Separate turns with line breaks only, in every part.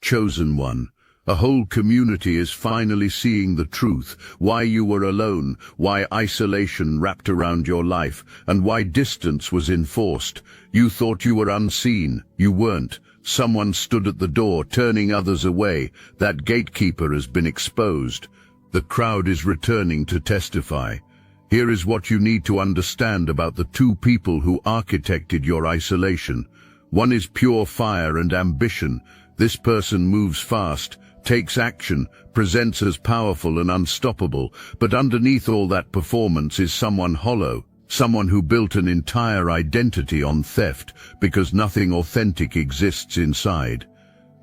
chosen one. A whole community is finally seeing the truth, why you were alone, why isolation wrapped around your life, and why distance was enforced. You thought you were unseen. You weren't. Someone stood at the door, turning others away. That gatekeeper has been exposed. The crowd is returning to testify. Here is what you need to understand about the two people who architected your isolation. One is pure fire and ambition. This person moves fast, takes action, presents as powerful and unstoppable, but underneath all that performance is someone hollow, someone who built an entire identity on theft because nothing authentic exists inside.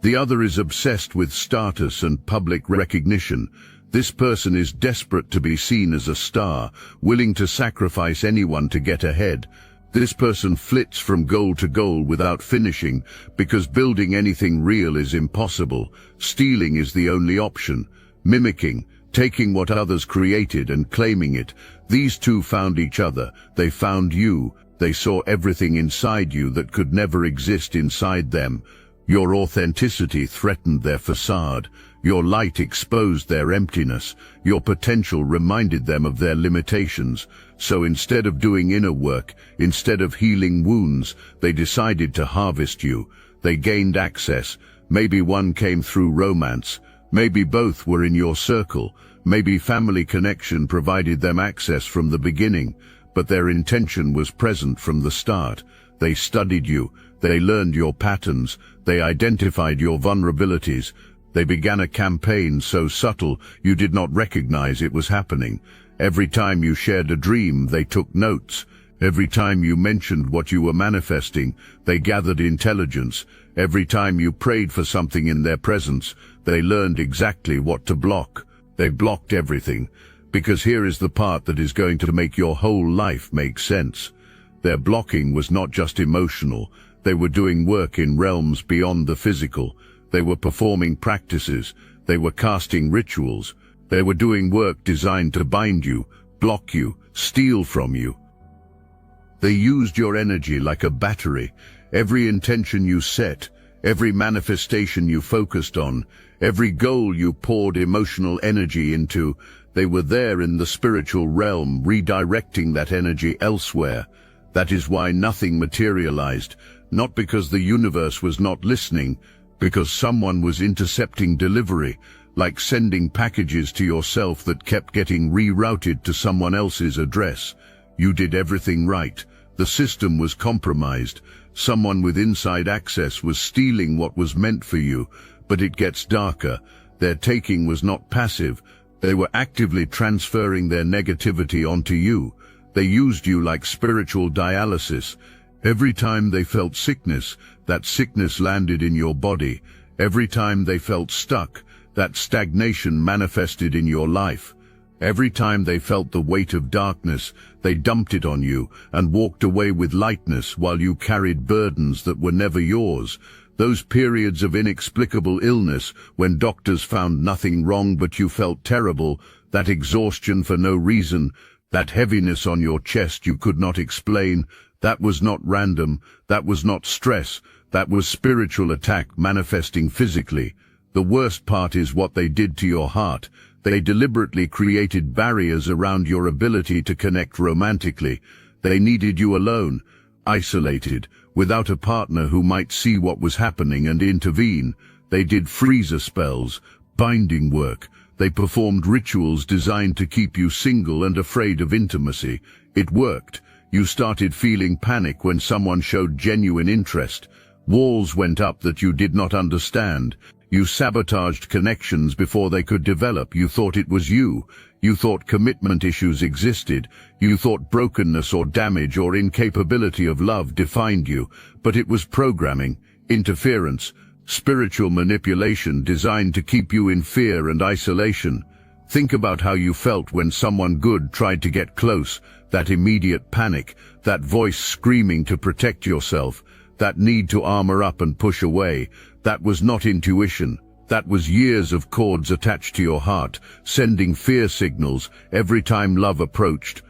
The other is obsessed with status and public recognition. This person is desperate to be seen as a star, willing to sacrifice anyone to get ahead. This person flits from goal to goal without finishing, because building anything real is impossible. Stealing is the only option. Mimicking, taking what others created and claiming it. These two found each other. They found you. They saw everything inside you that could never exist inside them. Your authenticity threatened their facade. Your light exposed their emptiness. Your potential reminded them of their limitations. So instead of doing inner work, instead of healing wounds, they decided to harvest you. They gained access. Maybe one came through romance. Maybe both were in your circle. Maybe family connection provided them access from the beginning. But their intention was present from the start. They studied you. They learned your patterns. They identified your vulnerabilities. They began a campaign so subtle you did not recognize it was happening. Every time you shared a dream, they took notes. Every time you mentioned what you were manifesting, they gathered intelligence. Every time you prayed for something in their presence, they learned exactly what to block. They blocked everything, because here is the part that is going to make your whole life make sense. Their blocking was not just emotional. They were doing work in realms beyond the physical. They were performing practices. They were casting rituals. They were doing work designed to bind you, block you, steal from you. They used your energy like a battery. Every intention you set, every manifestation you focused on, every goal you poured emotional energy into, they were there in the spiritual realm, redirecting that energy elsewhere. That is why nothing materialized, not because the universe was not listening, because someone was intercepting delivery, like sending packages to yourself that kept getting rerouted to someone else's address. You did everything right. The system was compromised. Someone with inside access was stealing what was meant for you. But it gets darker. Their taking was not passive. They were actively transferring their negativity onto you. They used you like spiritual dialysis. Every time they felt sickness, that sickness landed in your body. Every time they felt stuck, that stagnation manifested in your life. Every time they felt the weight of darkness, they dumped it on you and walked away with lightness while you carried burdens that were never yours. Those periods of inexplicable illness when doctors found nothing wrong but you felt terrible, that exhaustion for no reason, that heaviness on your chest you could not explain, that was not random, that was not stress, that was spiritual attack manifesting physically. The worst part is what they did to your heart. They deliberately created barriers around your ability to connect romantically. They needed you alone, isolated, without a partner who might see what was happening and intervene. They did freezer spells, binding work. They performed rituals designed to keep you single and afraid of intimacy. It worked. You started feeling panic when someone showed genuine interest. Walls went up that you did not understand. You sabotaged connections before they could develop. You thought it was you. You thought commitment issues existed. You thought brokenness or damage or incapability of love defined you. But it was programming, interference, spiritual manipulation designed to keep you in fear and isolation. Think about how you felt when someone good tried to get close. That immediate panic, that voice screaming to protect yourself, that need to armor up and push away. That was not intuition. That was years of cords attached to your heart, sending fear signals every time love approached.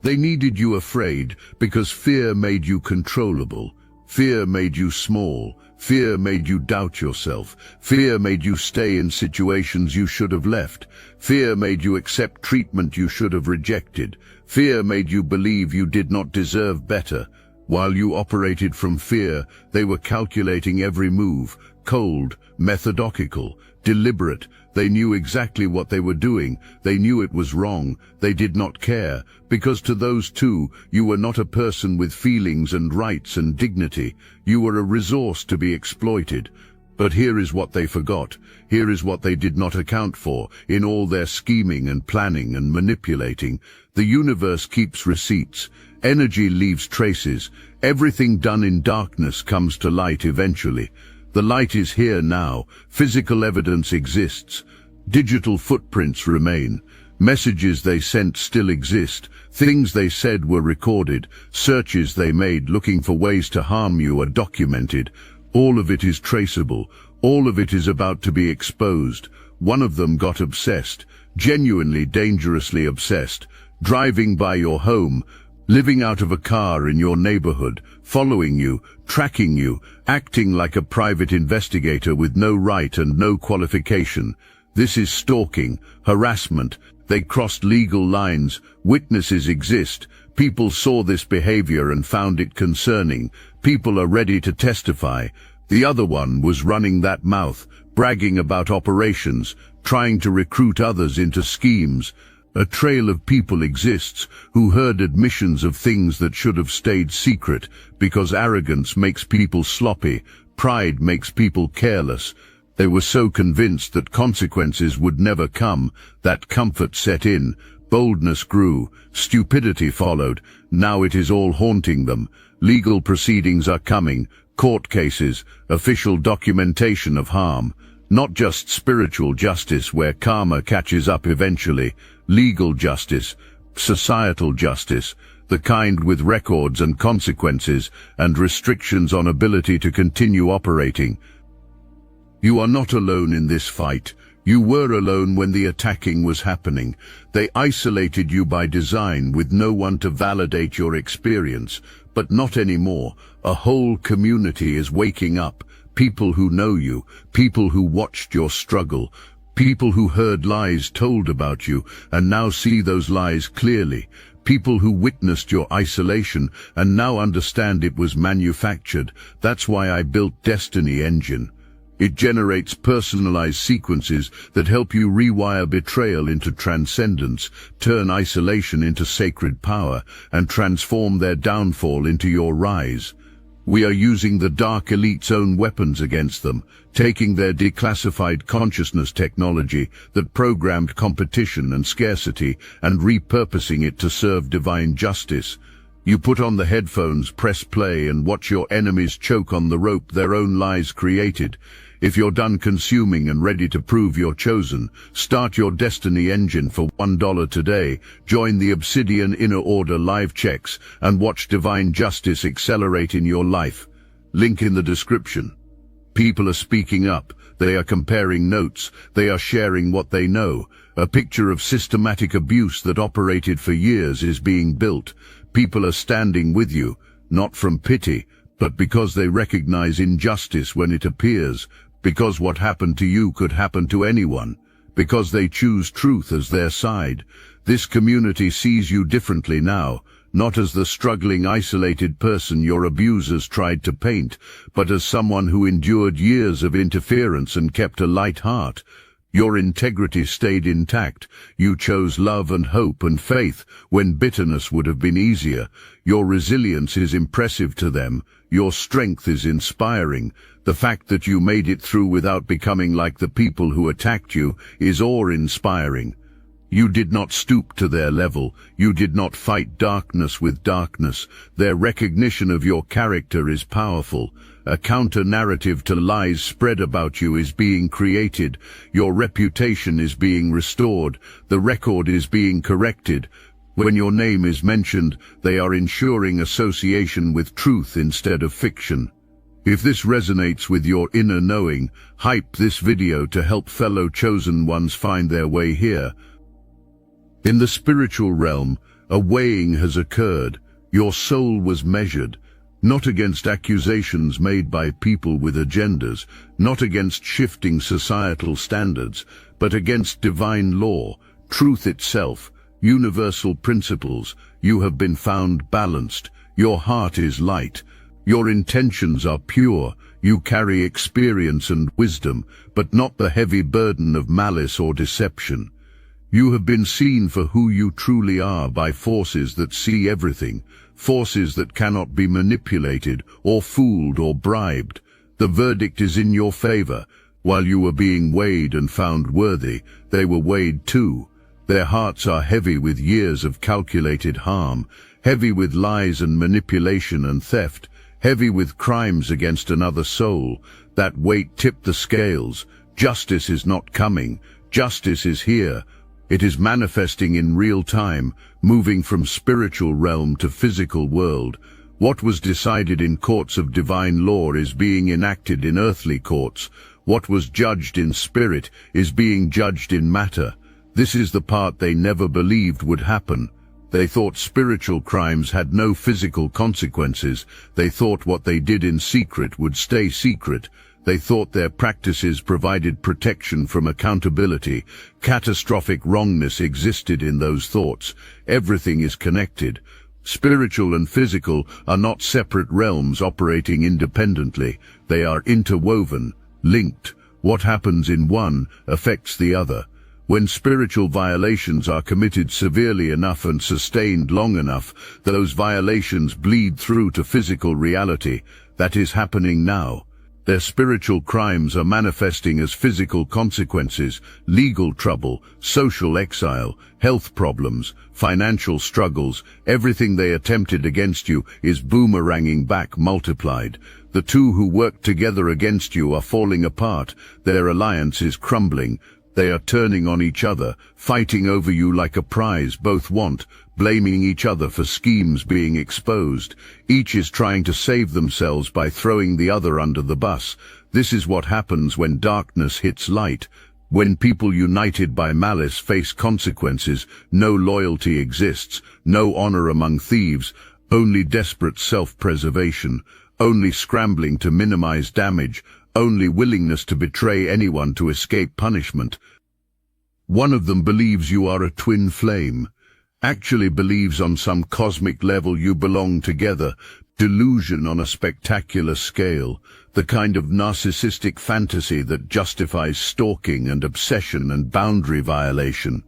They needed you afraid because fear made you controllable. Fear made you small. Fear made you doubt yourself. Fear made you stay in situations you should have left. Fear made you accept treatment you should have rejected. Fear made you believe you did not deserve better. While you operated from fear, they were calculating every move, cold, methodical, deliberate. They knew exactly what they were doing. They knew it was wrong. They did not care, because to those two, you were not a person with feelings and rights and dignity. You were a resource to be exploited. But here is what they forgot. Here is what they did not account for. In all their scheming and planning and manipulating, the universe keeps receipts. Energy leaves traces. Everything done in darkness comes to light eventually. The light is here now. Physical evidence exists. Digital footprints remain. Messages they sent still exist. Things they said were recorded. Searches they made looking for ways to harm you are documented. All of it is traceable. All of it is about to be exposed. One of them got obsessed, genuinely dangerously obsessed, driving by your home, living out of a car in your neighborhood, following you, tracking you, acting like a private investigator with no right and no qualification. This is stalking, harassment. They crossed legal lines. Witnesses exist. People saw this behavior and found it concerning. People are ready to testify. The other one was running that mouth, bragging about operations, trying to recruit others into schemes. A trail of people exists who heard admissions of things that should have stayed secret because arrogance makes people sloppy, pride makes people careless. They were so convinced that consequences would never come, that comfort set in, boldness grew, stupidity followed. Now it is all haunting them. Legal proceedings are coming, court cases, official documentation of harm. Not just spiritual justice where karma catches up eventually. Legal justice, societal justice, the kind with records and consequences and restrictions on ability to continue operating. You are not alone in this fight. You were alone when the attacking was happening. They isolated you by design with no one to validate your experience. But not anymore. A whole community is waking up. People who know you, people who watched your struggle, people who heard lies told about you and now see those lies clearly, people who witnessed your isolation and now understand it was manufactured. That's why I built Destiny Engine. It generates personalized sequences that help you rewire betrayal into transcendence, turn isolation into sacred power, and transform their downfall into your rise. We are using the Dark Elite's own weapons against them, taking their declassified consciousness technology that programmed competition and scarcity and repurposing it to serve divine justice. You put on the headphones, press play, and watch your enemies choke on the rope their own lies created. If you're done consuming and ready to prove you're chosen, start your Destiny Engine for $1 today, join the Obsidian Inner Order live checks, and watch divine justice accelerate in your life. Link in the description. People are speaking up. They are comparing notes. They are sharing what they know. A picture of systematic abuse that operated for years is being built. People are standing with you, not from pity, but because they recognize injustice when it appears, because what happened to you could happen to anyone, because they choose truth as their side. This community sees you differently now, not as the struggling, isolated person your abusers tried to paint, but as someone who endured years of interference and kept a light heart. Your integrity stayed intact. You chose love and hope and faith when bitterness would have been easier. Your resilience is impressive to them. Your strength is inspiring. The fact that you made it through without becoming like the people who attacked you is awe-inspiring. You did not stoop to their level. You did not fight darkness with darkness. Their recognition of your character is powerful. A counter-narrative to lies spread about you is being created. Your reputation is being restored. The record is being corrected. When your name is mentioned, they are ensuring association with truth instead of fiction. If this resonates with your inner knowing, hype this video to help fellow chosen ones find their way here. In the spiritual realm, a weighing has occurred. Your soul was measured. not against accusations made by people with agendas, not against shifting societal standards, but against divine law, truth itself, universal principles. You have been found balanced. Your heart is light. Your intentions are pure. You carry experience and wisdom, but not the heavy burden of malice or deception. You have been seen for who you truly are by forces that see everything, forces that cannot be manipulated or fooled or bribed. The verdict is in your favor. While you were being weighed and found worthy, they were weighed too. Their hearts are heavy with years of calculated harm, heavy with lies and manipulation and theft, heavy with crimes against another soul. That weight tipped the scales. Justice is not coming. Justice is here. It is manifesting in real time, moving from spiritual realm to physical world. What was decided in courts of divine law is being enacted in earthly courts. What was judged in spirit is being judged in matter. This is the part they never believed would happen. They thought spiritual crimes had no physical consequences. They thought what they did in secret would stay secret. They thought their practices provided protection from accountability. Catastrophic wrongness existed in those thoughts. Everything is connected. Spiritual and physical are not separate realms operating independently. They are interwoven, linked. What happens in one affects the other. When spiritual violations are committed severely enough and sustained long enough, those violations bleed through to physical reality. That is happening now. Their spiritual crimes are manifesting as physical consequences: legal trouble, social exile, health problems, financial struggles. Everything they attempted against you is boomeranging back multiplied. The two who worked together against you are falling apart. Their alliance is crumbling. They are turning on each other, fighting over you like a prize both want, blaming each other for schemes being exposed. Each is trying to save themselves by throwing the other under the bus. This is what happens when darkness hits light. When people united by malice face consequences, no loyalty exists, no honor among thieves, only desperate self-preservation, only scrambling to minimize damage, only willingness to betray anyone to escape punishment. One of them believes you are a twin flame, actually believes on some cosmic level you belong together. Delusion on a spectacular scale, the kind of narcissistic fantasy that justifies stalking and obsession and boundary violation.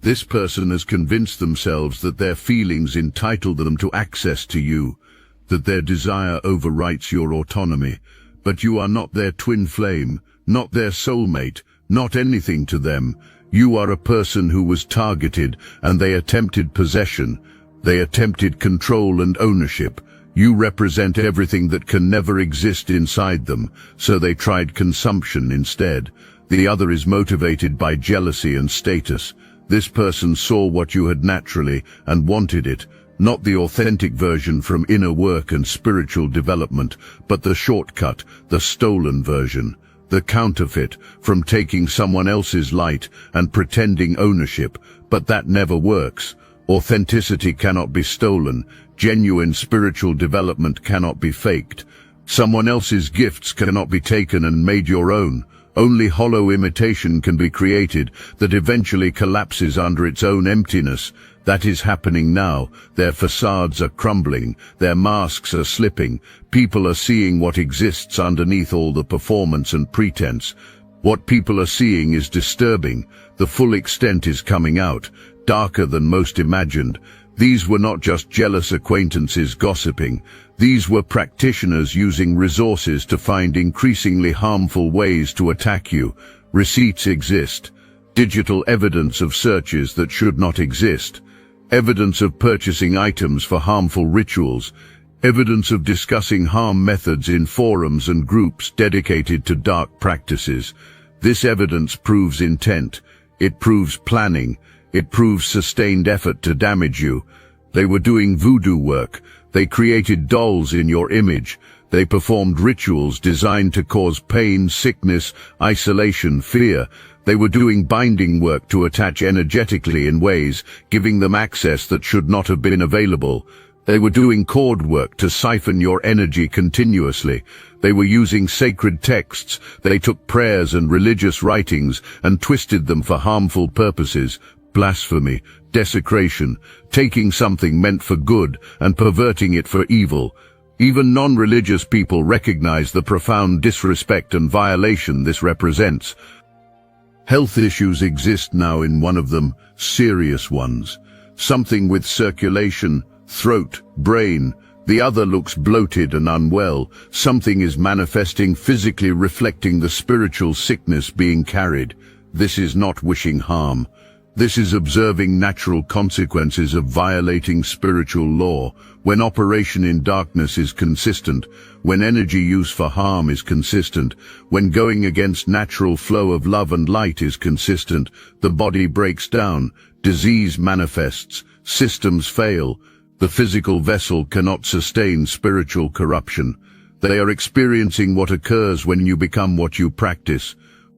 This person has convinced themselves that their feelings entitle them to access to you, that their desire overwrites your autonomy. But you are not their twin flame, not their soulmate, not anything to them. You are a person who was targeted, and they attempted possession. They attempted control and ownership. You represent everything that can never exist inside them, so they tried consumption instead. The other is motivated by jealousy and status. This person saw what you had naturally and wanted it. Not the authentic version from inner work and spiritual development, but the shortcut, the stolen version, the counterfeit from taking someone else's light and pretending ownership. But that never works. Authenticity cannot be stolen. Genuine spiritual development cannot be faked. Someone else's gifts cannot be taken and made your own. Only hollow imitation can be created that eventually collapses under its own emptiness. That is happening now. Their facades are crumbling. Their masks are slipping. People are seeing what exists underneath all the performance and pretense. What people are seeing is disturbing. The full extent is coming out, darker than most imagined. These were not just jealous acquaintances gossiping. These were practitioners using resources to find increasingly harmful ways to attack you. Receipts exist. Digital evidence of searches that should not exist. Evidence of purchasing items for harmful rituals. Evidence of discussing harm methods in forums and groups dedicated to dark practices. This evidence proves intent. It proves planning. It proves sustained effort to damage you. They were doing voodoo work. They created dolls in your image. They performed rituals designed to cause pain, sickness, isolation, fear. They were doing binding work to attach energetically in ways, giving them access that should not have been available. They were doing cord work to siphon your energy continuously. They were using sacred texts. They took prayers and religious writings and twisted them for harmful purposes. Blasphemy, desecration, taking something meant for good and perverting it for evil. Even non-religious people recognize the profound disrespect and violation this represents. Health issues exist now in one of them, serious ones. Something with circulation, throat, brain. The other looks bloated and unwell. Something is manifesting physically, reflecting the spiritual sickness being carried. This is not wishing harm. This is observing natural consequences of violating spiritual law. When operation in darkness is consistent, when energy use for harm is consistent, when going against natural flow of love and light is consistent, the body breaks down, disease manifests, systems fail. The physical vessel cannot sustain spiritual corruption. They are experiencing what occurs when you become what you practice.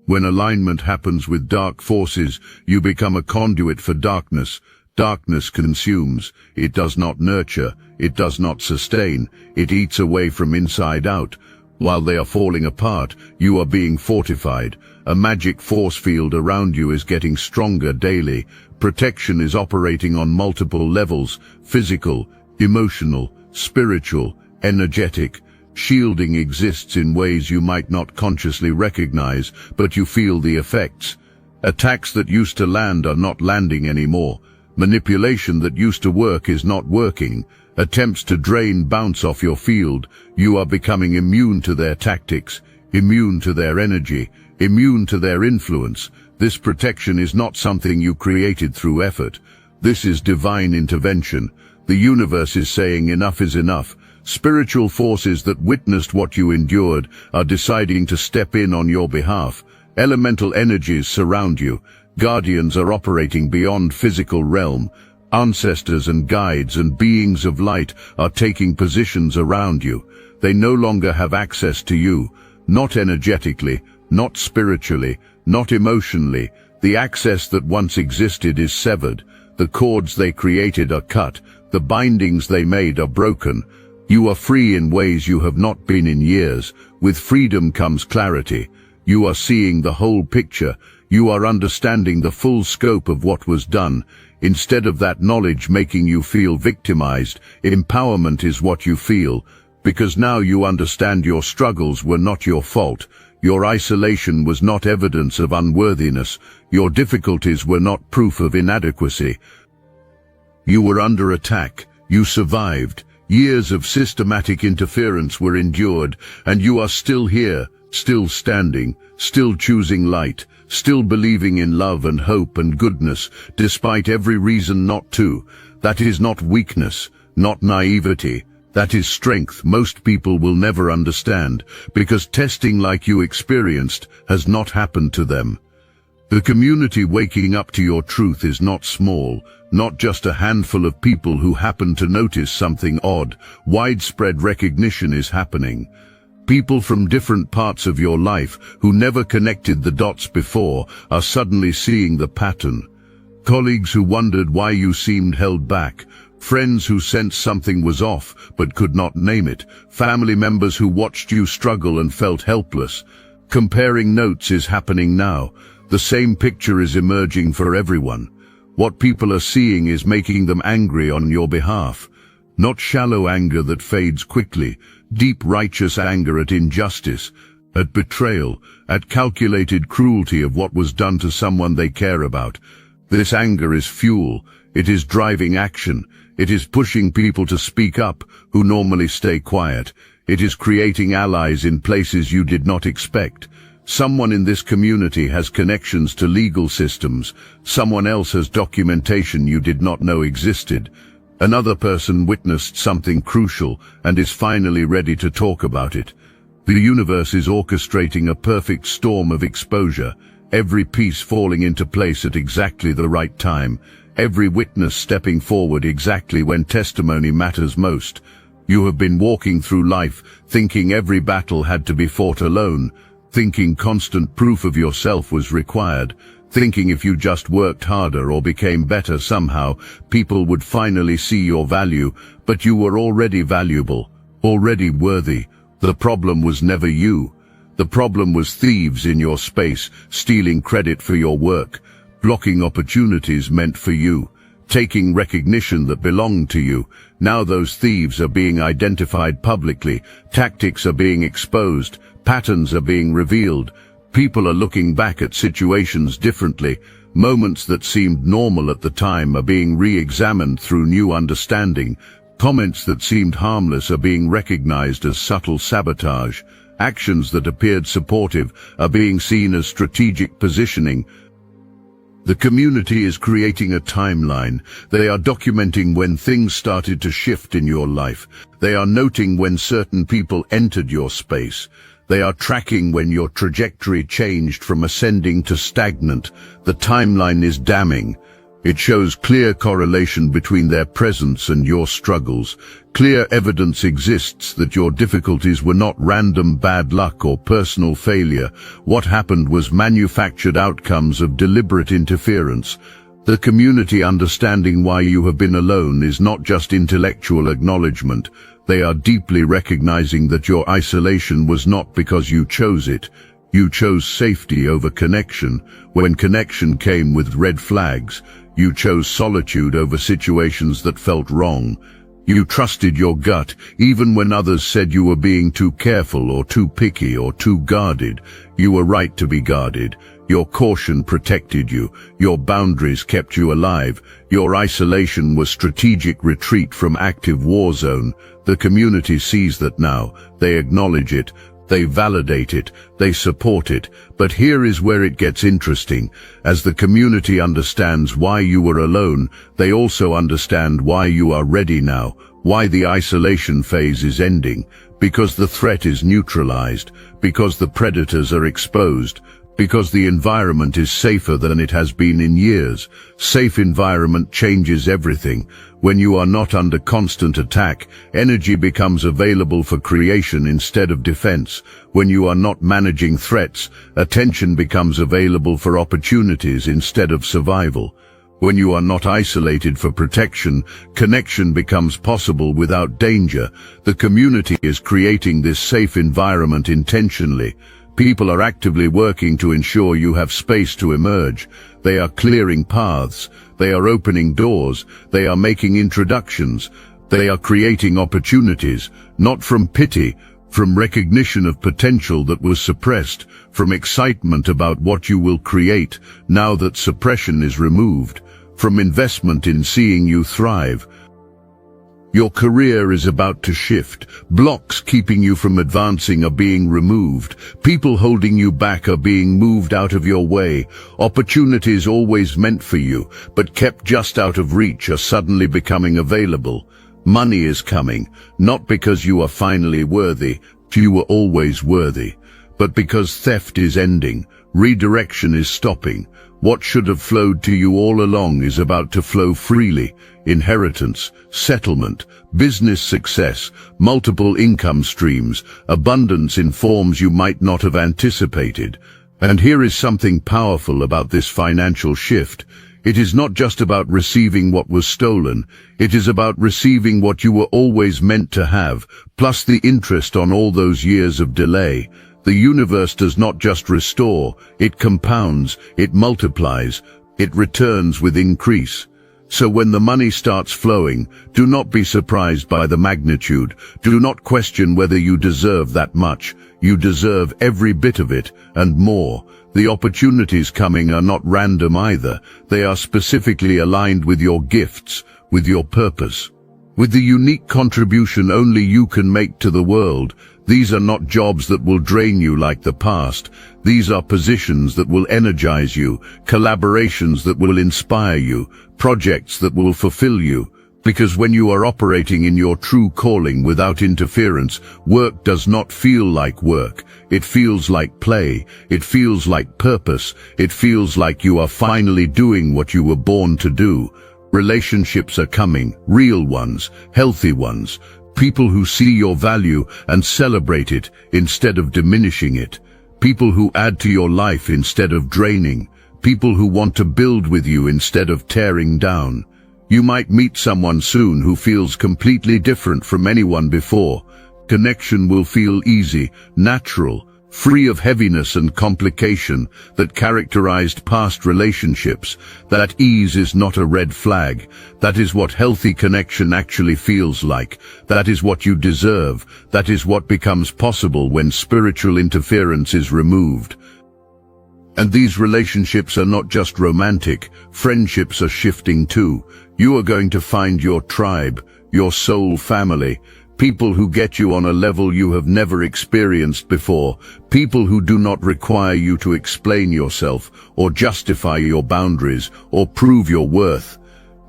When alignment happens with dark forces, you become a conduit for darkness. Darkness consumes. It does not nurture. It does not sustain. It eats away from inside out. While they are falling apart, you are being fortified. A magic force field around you is getting stronger daily. Protection is operating on multiple levels: physical, emotional, spiritual, energetic. Shielding exists in ways you might not consciously recognize, but you feel the effects. Attacks that used to land are not landing anymore. Manipulation that used to work is not working. Attempts to drain bounce off your field. You are becoming immune to their tactics, immune to their energy, immune to their influence. This protection is not something you created through effort. This is divine intervention. The universe is saying enough is enough. Spiritual forces that witnessed what you endured are deciding to step in on your behalf. Elemental energies surround you. Guardians are operating beyond physical realm. Ancestors and guides and beings of light are taking positions around you. They no longer have access to you, not energetically, not spiritually, not emotionally. The access that once existed is severed. The cords they created are cut. The bindings they made are broken. You are free in ways you have not been in years. With freedom comes clarity. You are seeing the whole picture. You are understanding the full scope of what was done. Instead of that knowledge making you feel victimized, empowerment is what you feel, because now you understand your struggles were not your fault. Your isolation was not evidence of unworthiness. Your difficulties were not proof of inadequacy. You were under attack. You survived. Years of systematic interference were endured, and you are still here, still standing, still choosing light, still believing in love and hope and goodness, despite every reason not to. That is not weakness, not naivety. That is strength most people will never understand, because testing like you experienced has not happened to them. The community waking up to your truth is not small, not just a handful of people who happen to notice something odd. Widespread recognition is happening. People from different parts of your life who never connected the dots before are suddenly seeing the pattern. Colleagues who wondered why you seemed held back. Friends who sensed something was off but could not name it. Family members who watched you struggle and felt helpless. Comparing notes is happening now. The same picture is emerging for everyone. What people are seeing is making them angry on your behalf. Not shallow anger that fades quickly, deep righteous anger at injustice, at betrayal, at calculated cruelty of what was done to someone they care about. This anger is fuel. It is driving action. It is pushing people to speak up who normally stay quiet. It is creating allies in places you did not expect. Someone in this community has connections to legal systems. Someone else has documentation you did not know existed. Another person witnessed something crucial and is finally ready to talk about it. The universe is orchestrating a perfect storm of exposure, every piece falling into place at exactly the right time, every witness stepping forward exactly when testimony matters most. You have been walking through life thinking every battle had to be fought alone, thinking constant proof of yourself was required. thinking if you just worked harder or became better somehow, people would finally see your value, but you were already valuable, already worthy. The problem was never you. The problem was thieves in your space, stealing credit for your work, blocking opportunities meant for you, taking recognition that belonged to you. Now those thieves are being identified publicly, tactics are being exposed, patterns are being revealed. People are looking back at situations differently. Moments that seemed normal at the time are being re-examined through new understanding. Comments that seemed harmless are being recognized as subtle sabotage. Actions that appeared supportive are being seen as strategic positioning. The community is creating a timeline. They are documenting when things started to shift in your life. They are noting when certain people entered your space. They are tracking when your trajectory changed from ascending to stagnant. The timeline is damning. It shows clear correlation between their presence and your struggles. Clear evidence exists that your difficulties were not random bad luck or personal failure. What happened was manufactured outcomes of deliberate interference. The community understanding why you have been alone is not just intellectual acknowledgement. They are deeply recognizing that your isolation was not because you chose it. You chose safety over connection. When connection came with red flags, you chose solitude over situations that felt wrong. You trusted your gut, even when others said you were being too careful or too picky or too guarded. You were right to be guarded. Your caution protected you. Your boundaries kept you alive. Your isolation was strategic retreat from active war zone. The community sees that now. They acknowledge it. They validate it, they support it. But here is where it gets interesting. As the community understands why you were alone, they also understand why you are ready now, why the isolation phase is ending, because the threat is neutralized, because the predators are exposed, because the environment is safer than it has been in years. Safe environment changes everything. When you are not under constant attack, energy becomes available for creation instead of defense. When you are not managing threats, attention becomes available for opportunities instead of survival. When you are not isolated for protection, connection becomes possible without danger. The community is creating this safe environment intentionally. People are actively working to ensure you have space to emerge. They are clearing paths. They are opening doors. They are making introductions. They are creating opportunities, not from pity, from recognition of potential that was suppressed, from excitement about what you will create now that suppression is removed, from investment in seeing you thrive. Your career is about to shift. Blocks keeping you from advancing are being removed. People holding you back are being moved out of your way. Opportunities always meant for you, but kept just out of reach, are suddenly becoming available. Money is coming, not because you are finally worthy, you were always worthy, but because theft is ending, redirection is stopping. What should have flowed to you all along is about to flow freely. Inheritance, settlement, business success, multiple income streams, abundance in forms you might not have anticipated. And here is something powerful about this financial shift. It is not just about receiving what was stolen. It is about receiving what you were always meant to have, plus the interest on all those years of delay. The universe does not just restore, it compounds, it multiplies, it returns with increase. So when the money starts flowing, do not be surprised by the magnitude. Do not question whether you deserve that much. You deserve every bit of it, and more. The opportunities coming are not random either. They are specifically aligned with your gifts, with your purpose, with the unique contribution only you can make to the world. These are not jobs that will drain you like the past. These are positions that will energize you, collaborations that will inspire you, projects that will fulfill you. Because when you are operating in your true calling without interference, work does not feel like work. It feels like play. It feels like purpose. It feels like you are finally doing what you were born to do. Relationships are coming, real ones, healthy ones. People who see your value and celebrate it instead of diminishing it. People who add to your life instead of draining. people who want to build with you instead of tearing down. You might meet someone soon who feels completely different from anyone before. Connection will feel easy, natural, free of heaviness and complication that characterized past relationships. That ease is not a red flag. That is what healthy connection actually feels like. That is what you deserve. That is what becomes possible when spiritual interference is removed. And these relationships are not just romantic. Friendships are shifting too. You are going to find your tribe, your soul family. People who get you on a level you have never experienced before. People who do not require you to explain yourself, or justify your boundaries, or prove your worth.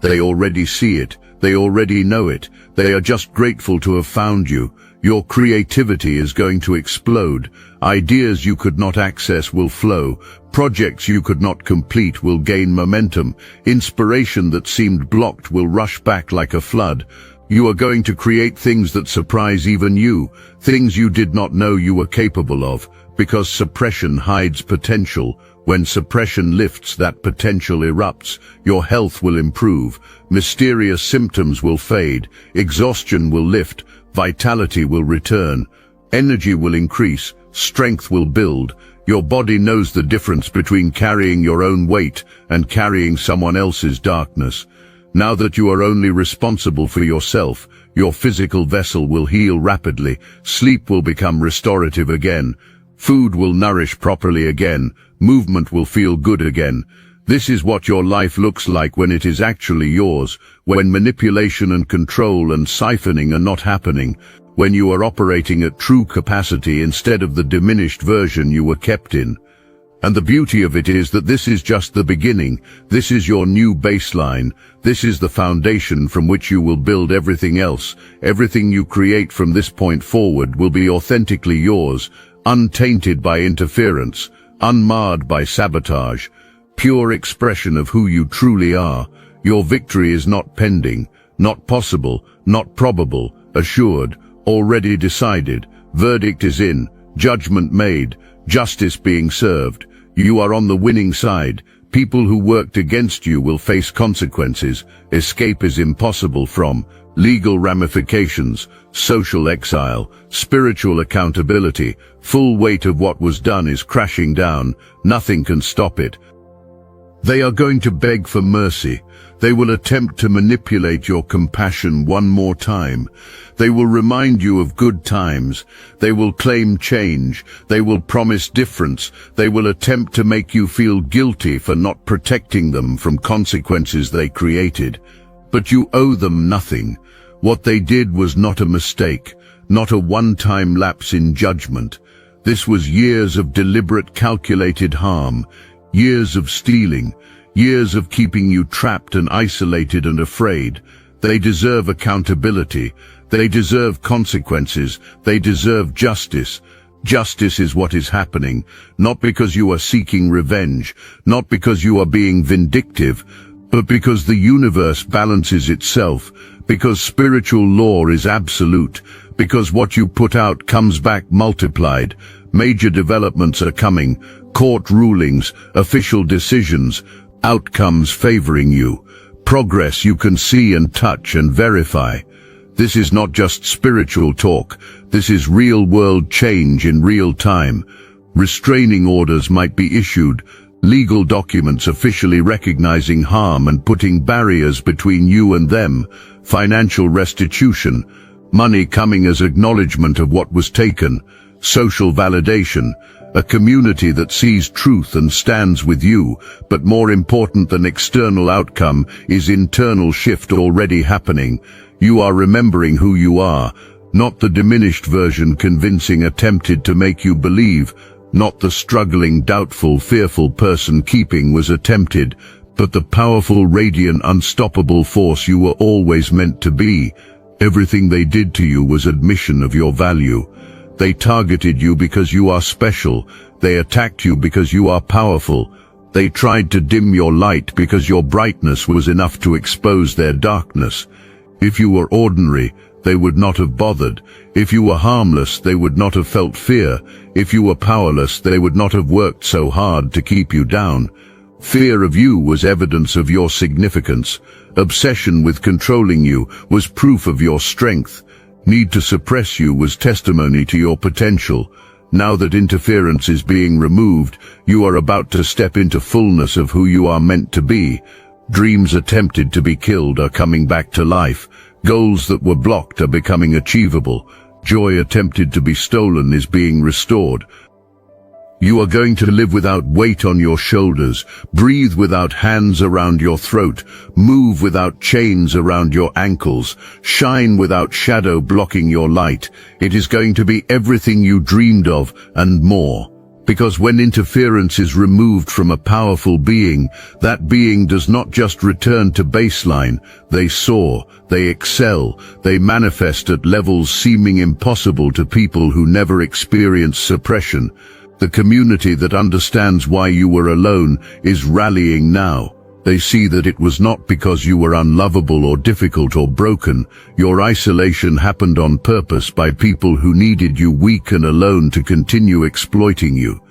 They already see it. They already know it. They are just grateful to have found you. Your creativity is going to explode. Ideas you could not access will flow. Projects you could not complete will gain momentum. Inspiration that seemed blocked will rush back like a flood. You are going to create things that surprise even you, things you did not know you were capable of, because suppression hides potential. When suppression lifts, that potential erupts. Your health will improve, mysterious symptoms will fade, exhaustion will lift, vitality will return, energy will increase, strength will build. Your body knows the difference between carrying your own weight and carrying someone else's darkness. Now that you are only responsible for yourself, your physical vessel will heal rapidly, sleep will become restorative again, food will nourish properly again, movement will feel good again. This is what your life looks like when it is actually yours, when manipulation and control and siphoning are not happening, when you are operating at true capacity instead of the diminished version you were kept in. And the beauty of it is that this is just the beginning. This is your new baseline. This is the foundation from which you will build everything else. Everything you create from this point forward will be authentically yours, untainted by interference, unmarred by sabotage, pure expression of who you truly are. Your victory is not pending, not possible, not probable, assured, already decided. Verdict is in, judgment made, justice being served. You are on the winning side. People who worked against you will face consequences. Escape is impossible from legal ramifications, social exile, spiritual accountability. Full weight of what was done is crashing down. Nothing can stop it. They are going to beg for mercy. They will attempt to manipulate your compassion one more time. They will remind you of good times. They will claim change. They will promise difference. They will attempt to make you feel guilty for not protecting them from consequences they created. But you owe them nothing. What they did was not a mistake, not a one-time lapse in judgment. This was years of deliberate, calculated harm, years of stealing, years of keeping you trapped and isolated and afraid. They deserve accountability. They deserve consequences. They deserve justice. Justice is what is happening, not because you are seeking revenge, not because you are being vindictive, but because the universe balances itself, because spiritual law is absolute, because what you put out comes back multiplied. Major developments are coming, court rulings, official decisions, outcomes favoring you, progress you can see and touch and verify. This is not just spiritual talk, this is real-world change in real time. Restraining orders might be issued, legal documents officially recognizing harm and putting barriers between you and them, financial restitution, money coming as acknowledgement of what was taken, social validation, a community that sees truth and stands with you. But more important than external outcome is internal shift already happening. You are remembering who you are, not the diminished version convincing attempted to make you believe, not the struggling, doubtful, fearful person keeping was attempted, but the powerful, radiant, unstoppable force you were always meant to be. Everything they did to you was admission of your value. They targeted you because you are special. They attacked you because you are powerful. They tried to dim your light because your brightness was enough to expose their darkness. If you were ordinary, they would not have bothered. If you were harmless, they would not have felt fear. If you were powerless, they would not have worked so hard to keep you down. Fear of you was evidence of your significance. Obsession with controlling you was proof of your strength. Need to suppress you was testimony to your potential. Now that interference is being removed, you are about to step into fullness of who you are meant to be. Dreams attempted to be killed are coming back to life. Goals that were blocked are becoming achievable. Joy attempted to be stolen is being restored. You are going to live without weight on your shoulders, breathe without hands around your throat, move without chains around your ankles, shine without shadow blocking your light. It is going to be everything you dreamed of and more. Because when interference is removed from a powerful being, that being does not just return to baseline. They soar, they excel, they manifest at levels seeming impossible to people who never experience suppression. The community that understands why you were alone is rallying now. They see that it was not because you were unlovable or difficult or broken. Your isolation happened on purpose by people who needed you weak and alone to continue exploiting you.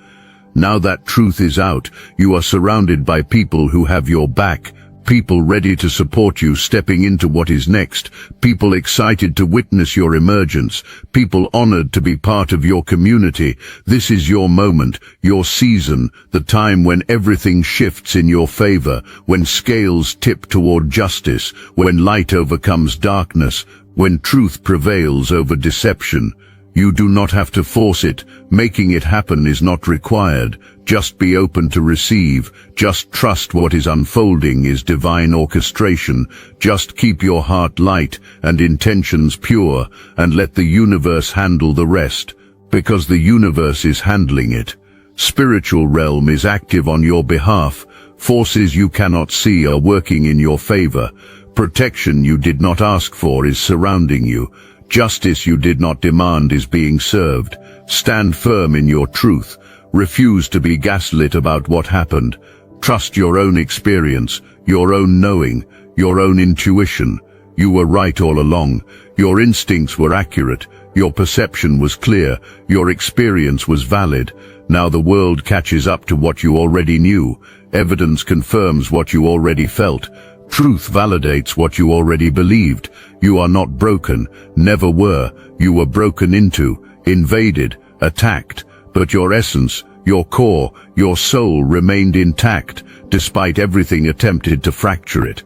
Now that truth is out, you are surrounded by people who have your back. People ready to support you stepping into what is next, people excited to witness your emergence, people honored to be part of your community. This is your moment, your season, the time when everything shifts in your favor, when scales tip toward justice, when light overcomes darkness, when truth prevails over deception. You do not have to force it. Making it happen is not required. Just be open to receive. Just trust what is unfolding is divine orchestration. Just keep your heart light and intentions pure, and let the universe handle the rest, because the universe is handling it. Spiritual realm is active on your behalf. Forces you cannot see are working in your favor. Protection you did not ask for is surrounding you. Justice you did not demand is being served. Stand firm in your truth. Refuse to be gaslit about what happened. Trust your own experience, your own knowing, your own intuition. You were right all along. Your instincts were accurate. Your perception was clear. Your experience was valid. Now the world catches up to what you already knew. Evidence confirms what you already felt. Truth validates what you already believed. You are not broken, never were. You were broken into, invaded, attacked, but your essence, your core, your soul remained intact, despite everything attempted to fracture it.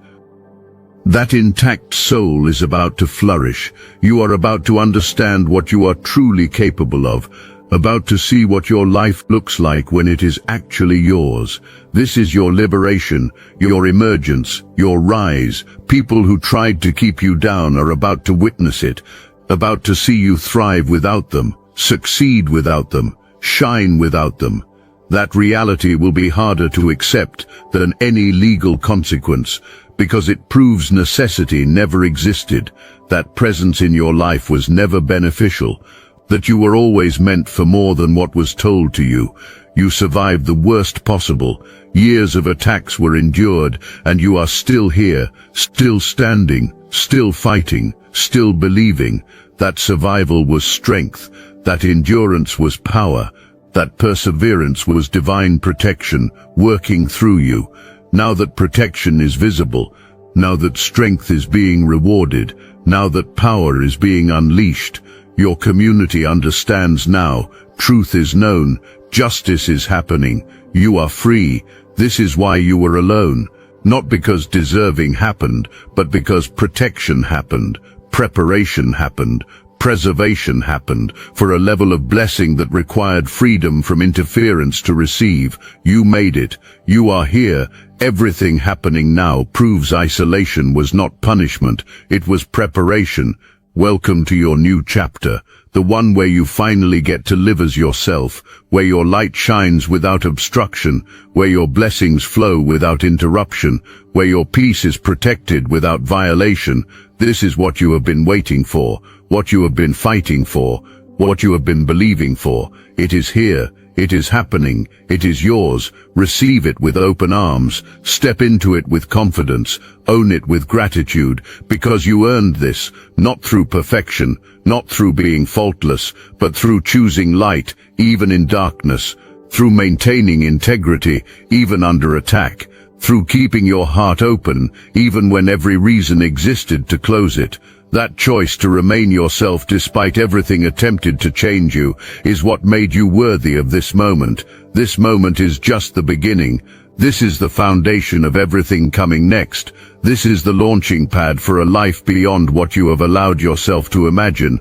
That intact soul is about to flourish. You are about to understand what you are truly capable of, about to see what your life looks like when it is actually yours. This is your liberation, your emergence, your rise. People who tried to keep you down are about to witness it, about to see you thrive without them, succeed without them, shine without them. That reality will be harder to accept than any legal consequence, because it proves necessity never existed, that presence in your life was never beneficial, that you were always meant for more than what was told to you. You survived the worst possible. Years of attacks were endured, and you are still here, still standing, still fighting, still believing. That survival was strength, that endurance was power, that perseverance was divine protection working through you. Now that protection is visible, now that strength is being rewarded, now that power is being unleashed, your community understands now. Truth is known. Justice is happening. You are free. This is why you were alone. Not because deserving happened, but because protection happened, preparation happened, preservation happened, for a level of blessing that required freedom from interference to receive. You made it. You are here. Everything happening now proves isolation was not punishment. It was preparation. Welcome to your new chapter, the one where you finally get to live as yourself, where your light shines without obstruction, where your blessings flow without interruption, where your peace is protected without violation. This is what you have been waiting for, what you have been fighting for, what you have been believing for. It is here. It is happening. It is yours. Receive it with open arms. Step into it with confidence. Own it with gratitude, because you earned this, not through perfection, not through being faultless, but through choosing light, even in darkness. through maintaining integrity, even under attack, through keeping your heart open, even when every reason existed to close it. That choice to remain yourself despite everything attempted to change you is what made you worthy of this moment. This moment is just the beginning. This is the foundation of everything coming next. This is the launching pad for a life beyond what you have allowed yourself to imagine.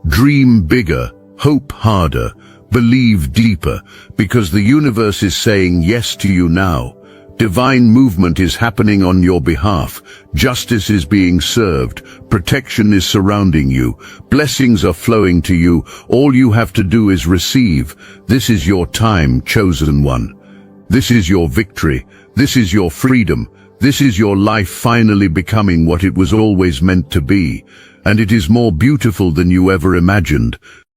Dream bigger, hope harder, believe deeper, because the universe is saying yes to you now. Divine movement is happening on your behalf. Justice is being served. Protection is surrounding you. Blessings are flowing to you. All you have to do is receive. This is your time, chosen one. This is your victory. This is your freedom. This is your life finally becoming what it was always meant to be. And it is more beautiful than you ever imagined.